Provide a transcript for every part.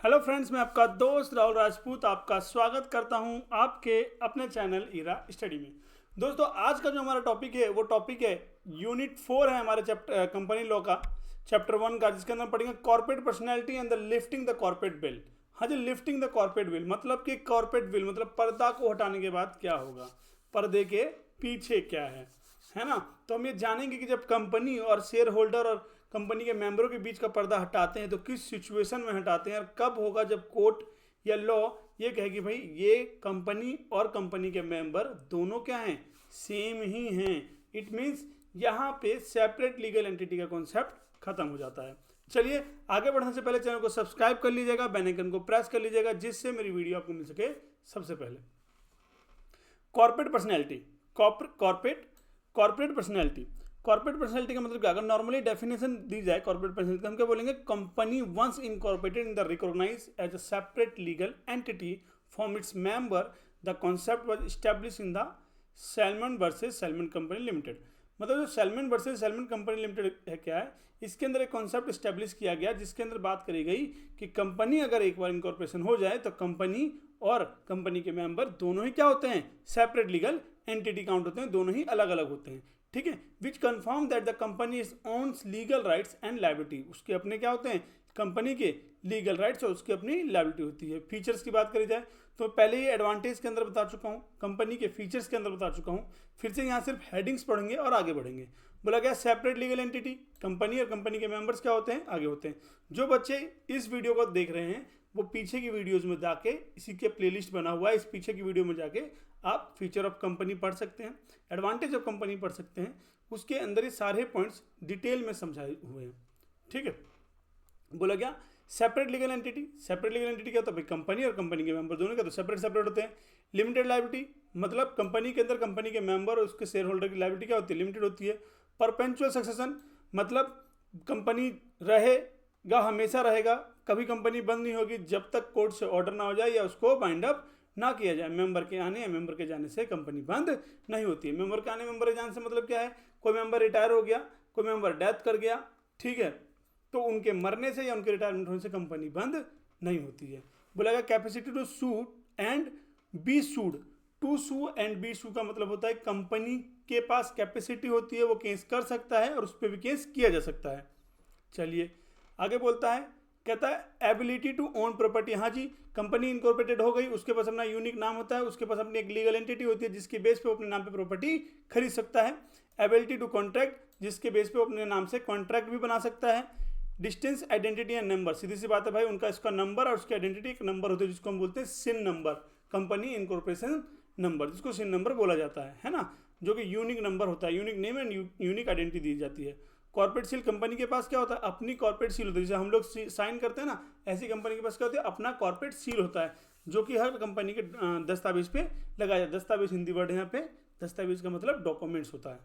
Hello friends, मैं आपका दोस्त राहुल राजपूत आपका स्वागत करता हूं आपके अपने चैनल ईरा स्टडी में। दोस्तों, आज का जो हमारा टॉपिक है वो टॉपिक है यूनिट 4 है हमारे चैप्टर कंपनी लॉ का चैप्टर 1 का, जिसके अंदर पढ़ेंगे corporate personality and the lifting the corporate bill. हाँ जी, लिफ्टिंग द कॉर्पोरेट बिल मतलब कि कॉर्पोरेट बिल मतलब पर्दा को हटाने के बाद क्या होगा, पर्दे के पीछे क्या है ना। तो हम ये जानेंगे कि जब कंपनी और शेयर होल्डर और कंपनी के मेंबरों के बीच का पर्दा हटाते हैं तो किस सिचुएशन में हटाते हैं और कब होगा जब कोर्ट या लॉ ये कहे कि भाई ये कंपनी और कंपनी के मेंबर दोनों क्या हैं, सेम ही हैं। इट मीन्स यहाँ पे सेपरेट लीगल एंटिटी का कॉन्सेप्ट खत्म हो जाता है। चलिए आगे बढ़ने से पहले चैनल को सब्सक्राइब कर लीजिएगा, बेल आइकन को प्रेस कर लीजिएगा, जिससे मेरी वीडियो आपको मिल सके सबसे पहले। कॉर्पोरेट पर्सनैलिटी, कॉर्पोरेट पर्सनैलिटी का मतलब क्या? अगर नॉर्मली डेफिनेशन दी जाए कॉर्पोरेट पर्सनैलिटी, हम क्या बोलेंगे? Company once incorporated in the recognize as a separate legal entity from its member, the concept was establish in the Salomon versus Salomon company limited. मतलब जो Salomon versus Salomon company limited है क्या है, इसके अंदर एक कॉन्सेप्ट एस्टैब्लिश किया गया जिसके अंदर बात करी गई कि कंपनी अगर एक बार इनकॉर्पोरेशन हो जाए तो कंपनी और कंपनी के मेंबर दोनों ही क्या होते हैं, सेपरेट लीगल एंटिटी काउंट होते हैं, दोनों ही अलग अलग होते हैं। ठीक है, which confirm that the company is owns legal rights and liability. उसके अपने क्या होते हैं, कंपनी के लीगल राइट्स और उसकी अपनी लायबिलिटी होती है। फीचर्स की बात करी जाए तो पहले ही एडवांटेज के अंदर बता चुका हूँ, कंपनी के फीचर्स के अंदर बता चुका हूँ। फिर से यहाँ सिर्फ हेडिंग्स पढ़ेंगे और आगे बढ़ेंगे। बोला गया सेपरेट लीगल एंटिटी, कंपनी और कंपनी के मेंबर्स क्या होते हैं, आगे होते हैं। जो बच्चे इस वीडियो को देख रहे हैं वो पीछे की वीडियोज में जाके, इसी के प्लेलिस्ट बना हुआ है, इस पीछे की वीडियो में जाके आप फीचर ऑफ कंपनी पढ़ सकते हैं, एडवांटेज ऑफ कंपनी पढ़ सकते हैं। उसके अंदर ये सारे पॉइंट्स डिटेल में समझाए हुए हैं। ठीक है, बोला गया separate legal entity. Separate legal entity क्या होता है भाई, कंपनी और कंपनी के मेंबर दोनों का तो सेपरेट होते हैं। लिमिटेड लायबिलिटी मतलब कंपनी के अंदर कंपनी के मेंबर और उसके शेयर होल्डर की लायबिलिटी क्या होती है, लिमिटेड होती है। परपेंचुअल सक्सेशन मतलब कंपनी रहेगा, हमेशा रहेगा, कभी कंपनी बंद नहीं होगी जब तक कोर्ट से ऑर्डर ना हो जाए या उसको बाइंड अप ना किया जाए। मेंबर के आने या मेंबर के जाने से कंपनी बंद नहीं होती है। मेंबर के आने मेंबर के जाने से मतलब क्या है, कोई मेंबर रिटायर हो गया, कोई मेंबर डेथ कर गया, ठीक है, तो उनके मरने से या उनके रिटायरमेंट होने से कंपनी बंद नहीं होती है। बोला गया capacity to sue and be sued. To sue and be sue का मतलब होता है कंपनी के पास कैपेसिटी होती है, वो केस कर सकता है और उस पर भी केस किया जा सकता है। चलिए आगे बोलता है, कहता है एबिलिटी टू ओन प्रॉपर्टी। हाँ जी, कंपनी इनकॉर्पोरेटेड हो गई, उसके पास अपना यूनिक नाम होता है, उसके पास अपनी एक लीगल एंटिटी होती है जिसके बेस पे वो अपने नाम पे प्रॉपर्टी खरीद सकता है। एबिलिटी टू कॉन्ट्रैक्ट, जिसके बेस पे वो अपने नाम से कॉन्ट्रैक्ट भी बना सकता है। डिस्टेंस, आइडेंटिटी एंड नंबर, सीधी सी बात है भाई, उनका इसका नंबर और उसकी आइडेंटिटी एक नंबर होती है जिसको हम बोलते हैं सिन नंबर, कंपनी इनकॉर्पोरेशन नंबर, जिसको सिन नंबर बोला जाता है ना, जो कि यूनिक नंबर होता है, unique name and unique identity दी जाती है। कॉर्पोरेट सील, कंपनी के पास क्या होता है, अपनी कॉर्पोरेट सील होती है, जैसे हम लोग साइन करते हैं ना, ऐसी कंपनी के पास क्या होता है, अपना कॉर्पोरेट सील होता है, जो कि हर कंपनी के दस्तावेज पे लगाया जाता है। दस्तावेज हिंदी वर्ड है यहाँ पे, दस्तावेज का मतलब डॉक्यूमेंट्स होता है।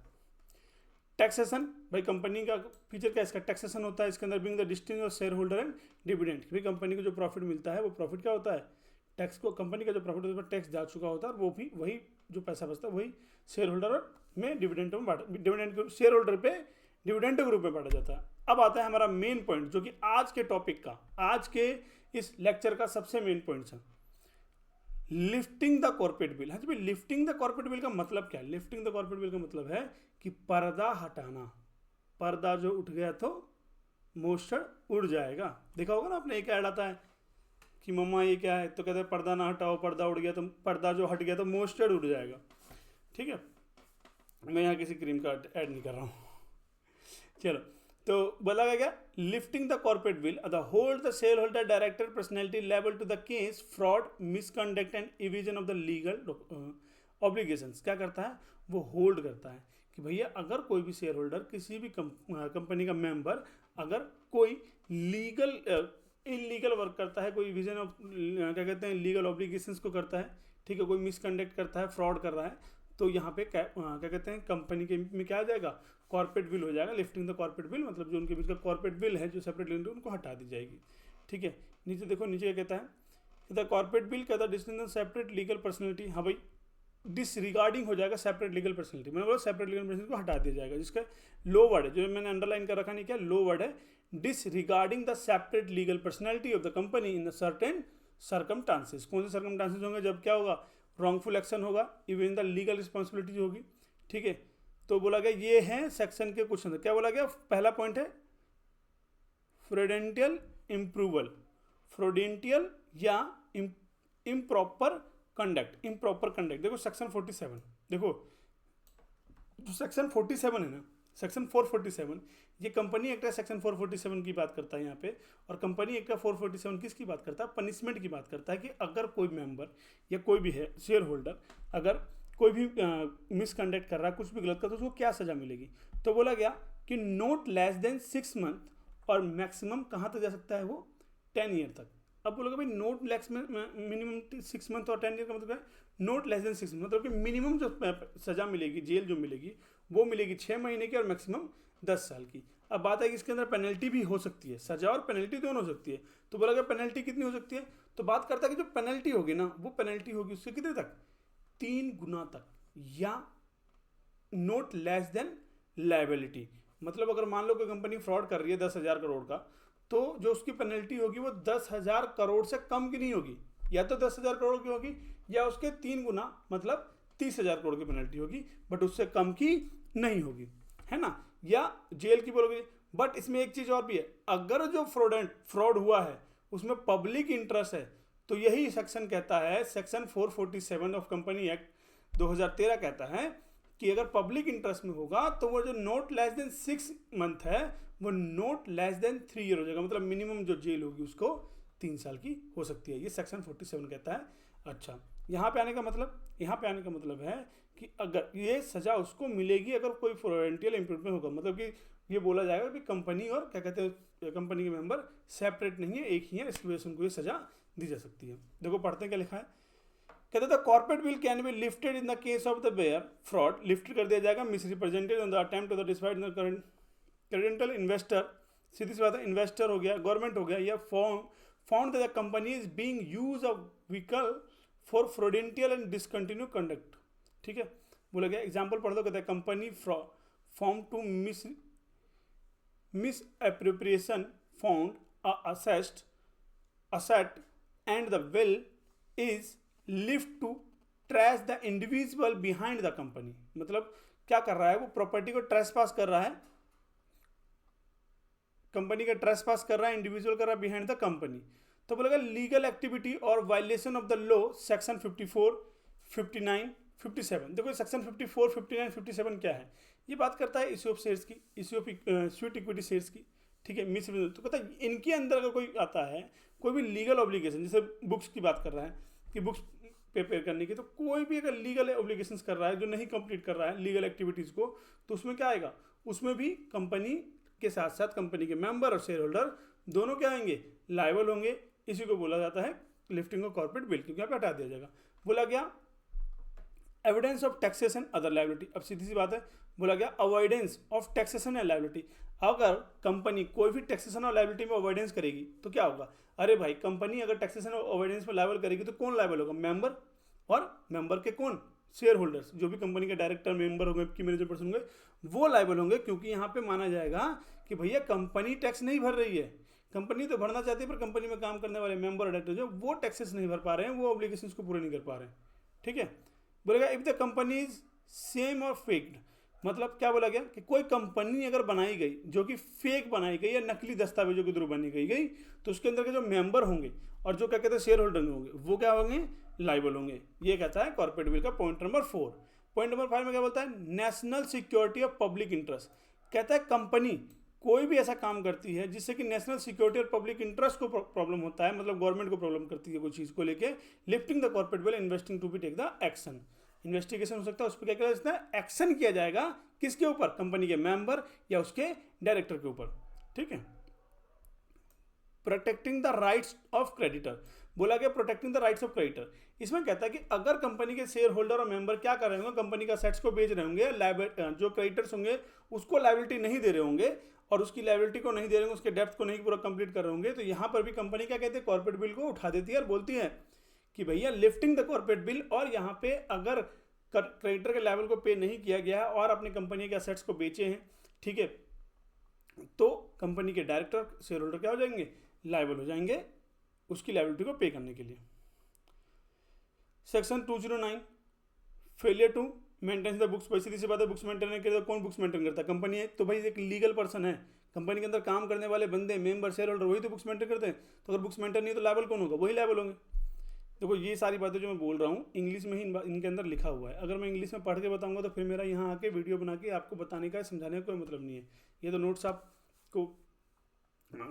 टैक्सेशन, भाई कंपनी का फीचर क्या है, इसका टैक्सेशन होता है। इसके अंदर being the distinct of share holder and dividend, भाई कंपनी को जो प्रॉफिट मिलता है वो प्रॉफिट क्या होता है, टैक्स को, कंपनी का जो प्रॉफिट होता है उस पर टैक्स जा चुका होता है और वो भी वही जो पैसा बचता है वही शेयर होल्डर में डिविडेंड में बांटा, डिविडेंड शेयर होल्डर पे डिविडेंड के रूप में बांटा जाता है। अब आता है हमारा मेन पॉइंट, जो कि आज के टॉपिक का, आज के इस लेक्चर का सबसे मेन पॉइंट है, लिफ्टिंग द कॉर्पोरेट बिल। हाँ जी भाई, लिफ्टिंग द कॉर्पोरेट बिल का मतलब क्या है? लिफ्टिंग द कॉर्पोरेट बिल का मतलब है कि पर्दा हटाना। पर्दा जो उठ गया तो मोस्टर उड़ जाएगा। देखा होगा ना आपने, एक ऐड आता है कि मम्मा ये क्या है, तो कहते हैं पर्दा ना हटाओ, पर्दा उड़ गया तो, पर्दा जो हट गया तो मोस्टर उड़ जाएगा। ठीक है, मैं यहाँ किसी क्रीम का ऐड नहीं कर रहा हूँ। चलो, तो बोला गया lifting the corporate veil, the hold the share holder director personality liable to the case fraud, misconduct and evasion of the legal obligations. क्या करता है वो, होल्ड करता है कि भैया अगर कोई भी शेयर होल्डर, किसी भी कंपनी का मेंबर अगर कोई लीगल इलीगल वर्क करता है, कोई विजन ऑफ क्या कहते हैं लीगल ऑब्लिगेशंस को करता है, ठीक है, कोई मिसकंडक्ट करता है, फ्रॉड कर रहा है, तो यहाँ पे क्या कहते हैं, कंपनी के में क्या आ जाएगा, कॉर्पोरेट बिल हो जाएगा। लिफ्टिंग द कॉर्पोरेट बिल मतलब जो उनके बीच का कॉर्पोरेट बिल है, जो सेपरेट लिमिटेड, उनको हटा दी जाएगी। ठीक है, नीचे देखो, नीचे क्या कहता है, द कॉर्पोरेट बिल कहता है डिस्टिंग सेपरेट लीगल पर्सनैलिटी। हाँ भाई, डिसरिगार्डिंग हो जाएगा सेपरेट लीगल पर्सनैलिटी, मतलब सेपरेट लीगल पर्सनैलिटी को हटा दिया जाएगा। जिसका लो वर्ड है, जो मैंने अंडरलाइन कर रखा नहीं, क्या लो वर्ड है, disregarding the separate legal personality of the company in certain circumstances. कौन से सर्कमस्टांसेस होंगे? जब क्या होगा? रॉन्गफुल एक्शन होगा, इवन द लीगल रिस्पॉन्सिबिलिटी होगी। ठीक है, तो बोला गया ये है सेक्शन के कुछ अंदर। क्या बोला गया? पहला पॉइंट है फ्रोडेंटियल इम्प्रूवल, फ्रोडेंटियल या इम्प्रॉपर कंडक्ट, इम्प्रॉपर कंडक्ट। देखो सेक्शन 47, देखो जो सेक्शन 47 है ना, सेक्शन 447, ये कंपनी एक्ट का सेक्शन 447 की बात करता है यहाँ पे। और कंपनी एक्ट का 447 किसकी बात करता है? पनिशमेंट की बात करता है कि अगर कोई मेंबर या कोई भी है शेयर होल्डर अगर कोई भी मिसकंडक्ट कर रहा है, कुछ भी गलत कर, तो उसको क्या सजा मिलेगी? तो बोला गया कि नोट लेस देन 6 मंथ और मैक्सिमम कहाँ तक जा सकता है वो? 10 ईयर तक। अब बोलोगे भाई नोट लेस में मिनिमम 6 मंथ और 10 ईयर का मतलब है नोट लेस देन 6 मंथ, मतलब कि मिनिमम जो सजा मिलेगी, जेल जो मिलेगी वो मिलेगी 6 महीने की और मैक्सिमम 10 साल की। अब बात है कि इसके अंदर पेनल्टी भी हो सकती है, सजा और पेनल्टी दोनों हो सकती है। तो बोला गया पेनल्टी कितनी हो सकती है? तो बात करता है कि जो पेनल्टी होगी ना, वो पेनल्टी होगी उससे कितने तक? 3 गुना तक, या नोट लेस देन लायबिलिटी। मतलब अगर मान लो कोई कंपनी फ्रॉड कर रही है 10,000 करोड़ का, तो जो उसकी पेनल्टी होगी वो 10,000 करोड़ से कम की नहीं होगी, या तो 10,000 करोड़ की होगी या उसके 3 गुना मतलब 30,000 करोड़ की पेनल्टी होगी, बट उससे कम की नहीं होगी, है ना। या जेल की बोलोगे। बट इसमें एक चीज और भी है, अगर जो फ्रॉड हुआ है उसमें पब्लिक इंटरेस्ट है, तो यही सेक्शन कहता है, सेक्शन 447 ऑफ कंपनी एक्ट 2013 कहता है कि अगर पब्लिक इंटरेस्ट में होगा तो वो जो नोट लेस देन 6 मंथ है वो नोट लेस देन 3 ईयर हो जाएगा। मतलब मिनिमम जो जेल होगी उसको 3 साल की हो सकती है, ये सेक्शन 47 कहता है। अच्छा, यहाँ पे आने का मतलब है कि अगर ये सजा उसको मिलेगी अगर कोई फ्रोडेंटियल इम्प्रूवमेंट होगा, मतलब कि ये बोला जाएगा कि कंपनी और क्या कहते हैं कंपनी के मेंबर सेपरेट नहीं है, एक ही है, इसकी वजह से उनको ये सजा दी जा सकती है। देखो पढ़ते हैं क्या लिखा है। कहते the corporate veil can be lifted in the case of the bare fraud, lift कर दिया जाएगा misrepresented on the attempt to the despite the credential investor, सीधी सी बात है, इन्वेस्टर हो गया, गवर्नमेंट हो गया, या found that the company is being use a vehicle for frodential and discontinue conduct. ठीक है, बोला गया एग्जाम्पल पढ़ दो। कहते हैं company form to miss appropriation found asset and the will is lift to trash the individual behind the company। मतलब क्या कर रहा है वो? प्रॉपर्टी को ट्रेसपास कर रहा है, कंपनी का ट्रेसपास कर रहा है, इंडिविजुअल कर रहा है बिहाइंड द कंपनी। तो बोलेगा लीगल एक्टिविटी और violation of the law, section 54, 59, 57। देखो सेक्शन 54, 59, 57 क्या है? ये बात करता है इश्यू ऑफ शेयर्स की, issue of sweet equity shares की। ठीक है, मिस तो कहता है इनके अंदर अगर कोई आता है, कोई भी लीगल ऑब्लिगेशन, जैसे बुक्स की बात कर रहा है कि बुक्स प्रिपेयर करने की, तो कोई भी अगर लीगल ऑब्लिगेशंस कर रहा है जो नहीं कंप्लीट कर रहा है लीगल एक्टिविटीज़ को, तो उसमें क्या आएगा? उसमें भी कंपनी के साथ साथ कंपनी के मेंबर और शेयर होल्डर दोनों क्या आएंगे? लायबल होंगे। इसी को बोला जाता है लिफ्टिंग ऑफ कॉर्पोरेट बिल, क्योंकि यहाँ पे हटा दिया जाएगा। बोला गया evidence of taxation other liability. अब सीधी सी बात है, बोला गया avoidance of taxation and liability. अगर कंपनी कोई भी टैक्सेशन और लायबिलिटी में अवॉइडेंस करेगी तो क्या होगा? अरे भाई कंपनी अगर टैक्सेशन और अवॉइडेंस में लायबल करेगी तो कौन लायबल होगा? मेंबर, और मेंबर के कौन? शेयर होल्डर्स, जो भी कंपनी के डायरेक्टर मेंबर होंगे, की मैनेजर पर्सन होंगे, वो लायबल होंगे, क्योंकि यहाँ पे माना जाएगा कि भैया कंपनी टैक्स नहीं भर रही है। कंपनी तो भरना चाहती है पर कंपनी में काम करने वाले मेंबर और डायरेक्टर जो वो टैक्सेस नहीं भर पा रहे हैं, वो ऑब्लिगेशंस को पूरे नहीं कर पा रहे हैं। ठीक है, बोलेगा if the company is same और फेक्ड, मतलब क्या बोला गया कि कोई कंपनी अगर बनाई गई जो कि फेक बनाई गई या नकली दस्तावेजों के थ्रू बनी गई तो उसके अंदर के जो मेंबर होंगे और जो क्या कहते हैं शेयर होल्डर होंगे वो क्या होंगे? लायबल होंगे। ये कहता है कॉर्पोरेट बिल का पॉइंट नंबर 4। पॉइंट नंबर 5 में क्या बोलता है? National security of public interest. कहता है कंपनी कोई भी ऐसा काम करती है जिससे कि नेशनल सिक्योरिटी और पब्लिक इंटरेस्ट को प्रॉब्लम होता है, मतलब गवर्नमेंट को प्रॉब्लम करती है कोई चीज़ को लेके, lifting the corporate veil investing to be take the action. Investigation हो सकता है, उस पर क्या किया जाता है? एक्शन किया जाएगा। किसके ऊपर? कंपनी के मेंबर या उसके डायरेक्टर के ऊपर। ठीक है, protecting the rights of creditor. बोला गया protecting the rights of creditor. इसमें कहता है कि अगर कंपनी के शेयर होल्डर और मेंबर क्या कर रहे होंगे? कंपनी का सेट्स को बेच रहे होंगे, जो क्रेडिटर्स होंगे उसको लायबिलिटी नहीं दे रहे होंगे और उसकी लायबिलिटी को नहीं दे रहे होंगे, उसके डेप्थ को नहीं पूरा कंप्लीट कर रहे होंगे, तो यहाँ पर भी कंपनी क्या कहते हैं? कॉर्पोरेट बिल को उठा देती है और बोलती है कि भैया लिफ्टिंग द कॉर्पोरेट बिल। और यहाँ पे अगर क्रेडिटर के लेवल को पे नहीं किया गया है और अपनी कंपनी के असेट्स को बेचे हैं, ठीक है, तो कंपनी के डायरेक्टर शेयर होल्डर क्या हो जाएंगे, लायबल हो जाएंगे उसकी लायबिलिटी को पे करने के लिए। Section 209 failure to maintain the books. भाई सीधी सी बात है, बुक्स मेंटेन नहीं करता, कौन बुक्स मेंटेन करता है, कंपनी है। तो भाई एक लीगल पर्सन है, कंपनी के अंदर काम करने वाले बंदे, मेंबर, शेयर होल्डर, वही तो बुक्स मेंटेन करते हैं। तो अगर बुक्स मेंटेन नहीं तो लायबल कौन होगा, वही लायबल होंगे। देखो ये सारी बातें जो मैं बोल रहा हूँ इंग्लिश में ही इनके अंदर लिखा हुआ है। अगर मैं इंग्लिश में पढ़ के बताऊंगा तो फिर मेरा यहाँ आके वीडियो बना के आपको बताने का, समझाने का कोई मतलब नहीं है। ये तो नोट्स आपको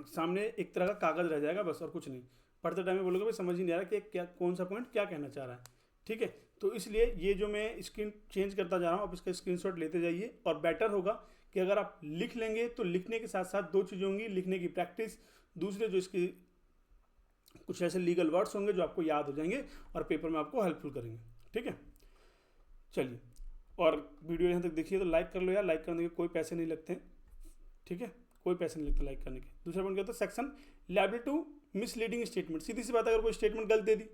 सामने एक तरह का कागज रह जाएगा बस, और कुछ नहीं। पढ़ते टाइम में बोलोगे भाई समझ ही नहीं आ रहा कि क्या कौन सा पॉइंट क्या कहना चाह रहा है, ठीक है। तो इसलिए ये जो मैं स्क्रीन चेंज करता जा रहा हूँ, आप इसका स्क्रीनशॉट लेते जाइए। और बेटर होगा कि अगर आप लिख लेंगे तो लिखने के साथ साथ दो चीज़ें होंगी, लिखने की प्रैक्टिस, दूसरे जो इसकी कुछ ऐसे लीगल वर्ड्स होंगे जो आपको याद हो जाएंगे और पेपर में आपको हेल्पफुल करेंगे, ठीक है। चलिए, और वीडियो यहाँ तक देखिए तो लाइक कर लो यार, लाइक करने के कोई पैसे नहीं लगते हैं, ठीक है, कोई पैसे नहीं लगते लाइक करने के। दूसरा पॉइंट क्या होता है, section liability to misleading statement. सीधी सी बात है, अगर कोई स्टेटमेंट गलत दे दी,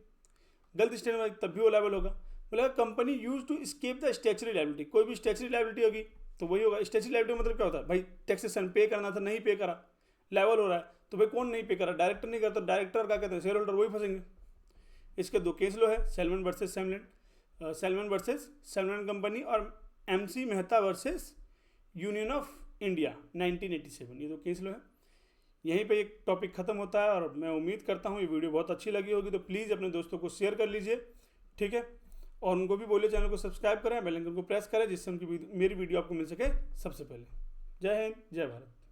गलत स्टेटमेंट, तब भी वो लायबल होगा। बोला company use to escape the statutory liability, कोई भी स्टैच्यूटरी लायबिलिटी होगी तो वही होगा। स्टैच्यूटरी लायबिलिटी मतलब क्या होता है, भाई टैक्सेशन पे करना था, नहीं पे करा, लायबल हो रहा है। तो भाई कौन नहीं पे करा, डायरेक्टर नहीं करता, डायरेक्टर क्या कहते हैं, शेयर होल्डर, वही फंसेंगे। इसके दो केस लो है, सेलमन वर्सेस सेलमन कंपनी, और MC Mehta versus union of India 1987, ये दो केस लो है। यहीं पे एक टॉपिक खत्म होता है, और मैं उम्मीद करता हूँ ये वीडियो बहुत अच्छी लगी होगी। तो प्लीज़ अपने दोस्तों को शेयर कर लीजिए, ठीक है, और उनको भी बोलिए चैनल को सब्सक्राइब करें, बेल आइकन को प्रेस करें, जिससे उनकी मेरी वीडियो आपको मिल सके सबसे पहले। जय हिंद, जय भारत।